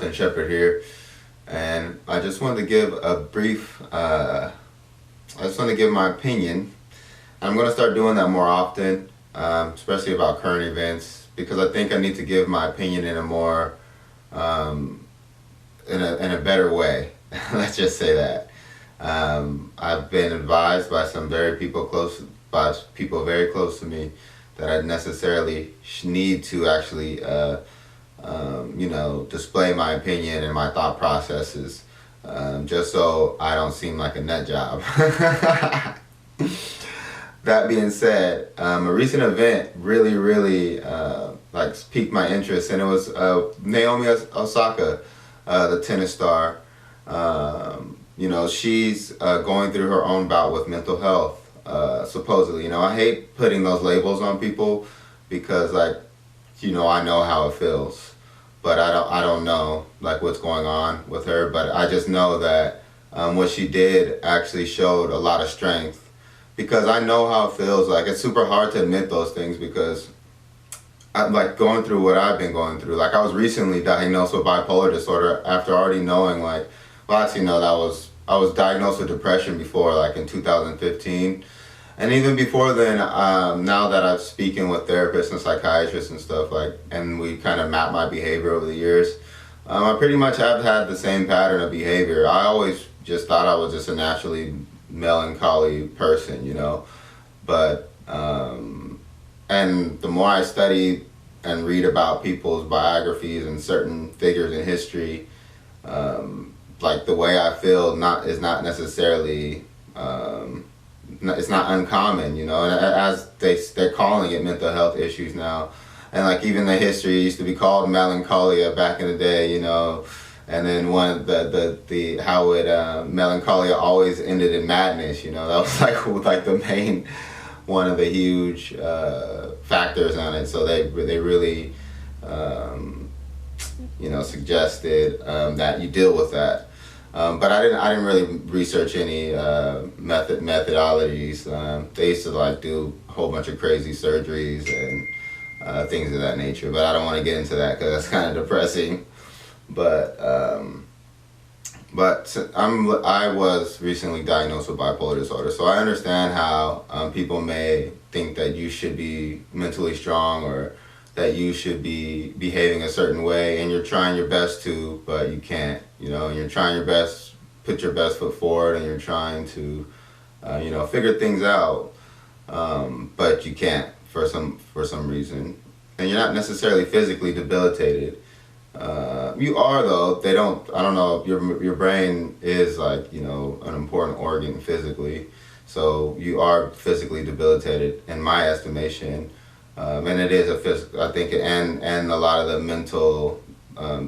Jonathan Sheppard here, and I just wanted to give a brief, I just want to give my opinion. I'm going to start doing that more often, especially about current events, because I think I need to give my opinion in a more, in a better way. Let's just say that. I've been advised by by people very close to me, that I necessarily need to actually, display my opinion and my thought processes, just so I don't seem like a nut job. That being said, a recent event really piqued my interest, and it was Naomi Osaka, the tennis star. She's going through her own bout with mental health, supposedly. I hate putting those labels on people because, I know how it feels, but I don't know what's going on with her. But I just know that what she did actually showed a lot of strength, because I know how it feels. It's super hard to admit those things, because I'm going through what I've been going through. I was recently diagnosed with bipolar disorder after already knowing I was diagnosed with depression before, in 2015. And even before then, now that I'm speaking with therapists and psychiatrists and stuff, and we kind of map my behavior over the years, I pretty much have had the same pattern of behavior. I always just thought I was just a naturally melancholy person, but, and the more I study and read about people's biographies and certain figures in history, the way I feel is not necessarily, it's not uncommon, and as they're calling it mental health issues now, and even the history used to be called melancholia back in the day, and then melancholia always ended in madness, that was the main one of the huge factors on it. So they really suggested that you deal with that. But I didn't really research any methodologies. They used to do a whole bunch of crazy surgeries and things of that nature. But I don't want to get into that because that's kind of depressing. But I was recently diagnosed with bipolar disorder, so I understand how people may think that you should be mentally strong, or that you should be behaving a certain way, and you're trying your best to, but you can't. You're trying your best, put your best foot forward, and you're trying to, figure things out, but you can't for some reason, and you're not necessarily physically debilitated. You are, though. I don't know, your brain is an important organ physically, so you are physically debilitated in my estimation, and it is a physical, I think, and a lot of the mental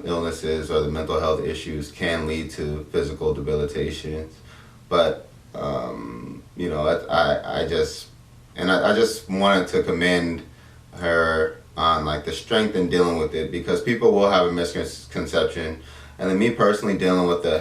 illnesses or the mental health issues can lead to physical debilitation. But I just wanted to commend her on the strength in dealing with it, because people will have a misconception, and then me personally dealing with the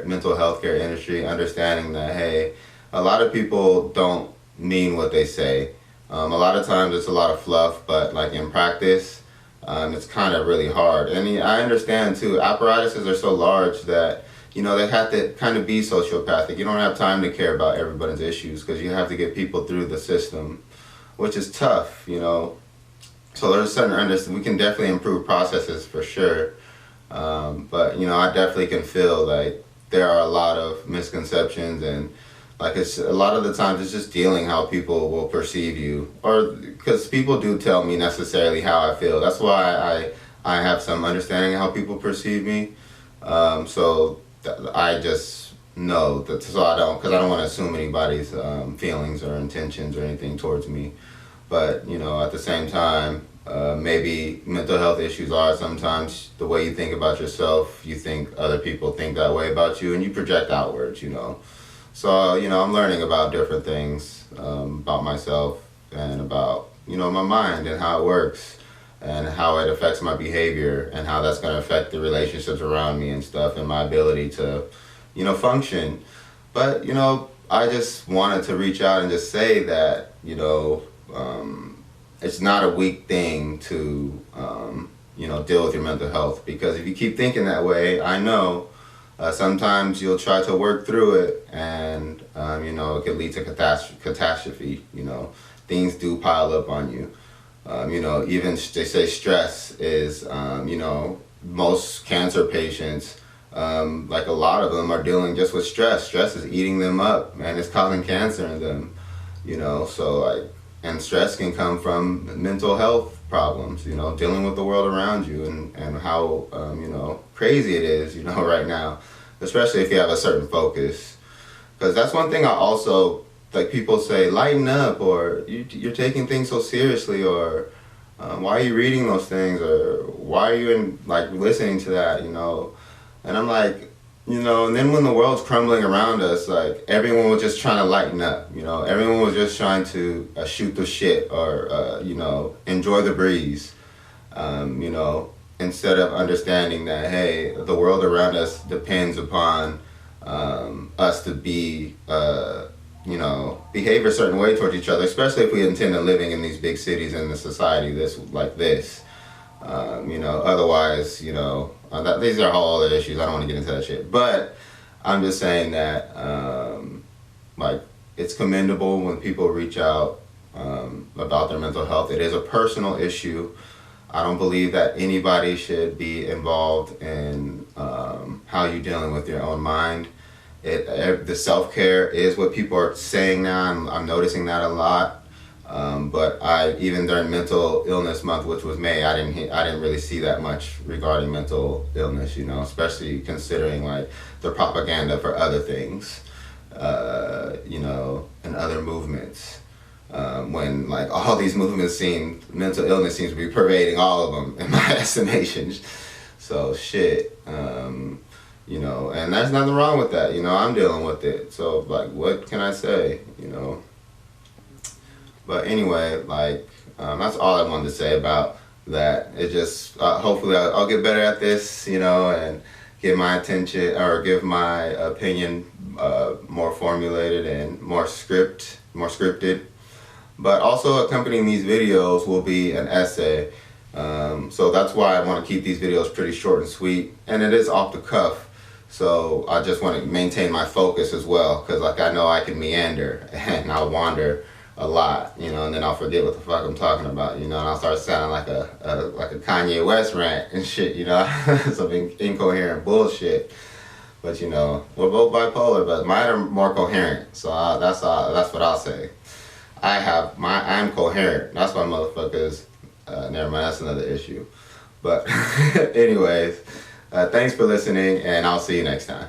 mental health care industry, understanding that, hey, a lot of people don't mean what they say. A lot of times it's a lot of fluff, but in practice, it's kind of really hard. And I understand too, apparatuses are so large that they have to kind of be sociopathic. You don't have time to care about everybody's issues, because you have to get people through the system, which is tough, So there's certain we can definitely improve processes for sure, but I definitely can feel there are a lot of misconceptions, and it's a lot of the times it's just dealing how people will perceive you, or because people do tell me necessarily how I feel. That's why I have some understanding of how people perceive me, so I just know that, so because I don't want to assume anybody's feelings or intentions or anything towards me. But at the same time, maybe mental health issues are sometimes the way you think about yourself. You think other people think that way about you, and you project outwards. So I'm learning about different things about myself, and about my mind and how it works, and how it affects my behavior, and how that's going to affect the relationships around me and stuff, and my ability to function. But I just wanted to reach out and just say that it's not a weak thing to deal with your mental health. Because if you keep thinking that way, I know sometimes you'll try to work through it, and it can lead to catastrophe. Things do pile up on you. Even they say stress is, most cancer patients, like a lot of them are dealing just with stress. Stress is eating them up, and it's causing cancer in them. And stress can come from mental health problems, dealing with the world around you, and how, crazy it is, right now, especially if you have a certain focus. Because that's one thing I also, like, people say, lighten up, or you're taking things so seriously, or why are you reading those things, or why are you listening to that, And I'm like, and then when the world's crumbling around us, like, everyone was just trying to lighten up, everyone was just trying to shoot the shit, or, enjoy the breeze, instead of understanding that, hey, the world around us depends upon us to be, behave a certain way towards each other, especially if we intend on living in these big cities and a society like this. Otherwise, these are all other issues. I don't want to get into that shit. But I'm just saying that, it's commendable when people reach out about their mental health. It is a personal issue. I don't believe that anybody should be involved in how you're dealing with your own mind. The self-care is what people are saying now. I'm noticing that a lot. But even during Mental Illness Month, which was May, I didn't really see that much regarding mental illness, especially considering the propaganda for other things, and other movements. When all these movements mental illness seems to be pervading all of them, in my estimations. So shit, and there's nothing wrong with that. I'm dealing with it. So what can I say? But anyway, that's all I wanted to say about that. It just, hopefully I'll get better at this, and give my attention, or give my opinion more formulated and more scripted. But also accompanying these videos will be an essay. So that's why I want to keep these videos pretty short and sweet. And it is off the cuff. So I just want to maintain my focus as well. Because I know I can meander and I'll wander a lot, and then I'll forget what the fuck I'm talking about, and I'll start sounding like a Kanye West rant and shit, some incoherent bullshit. But we're both bipolar, but mine are more coherent. So that's what I'll say. I'm coherent. That's why motherfuckers. Never mind. That's another issue. But anyways, thanks for listening, and I'll see you next time.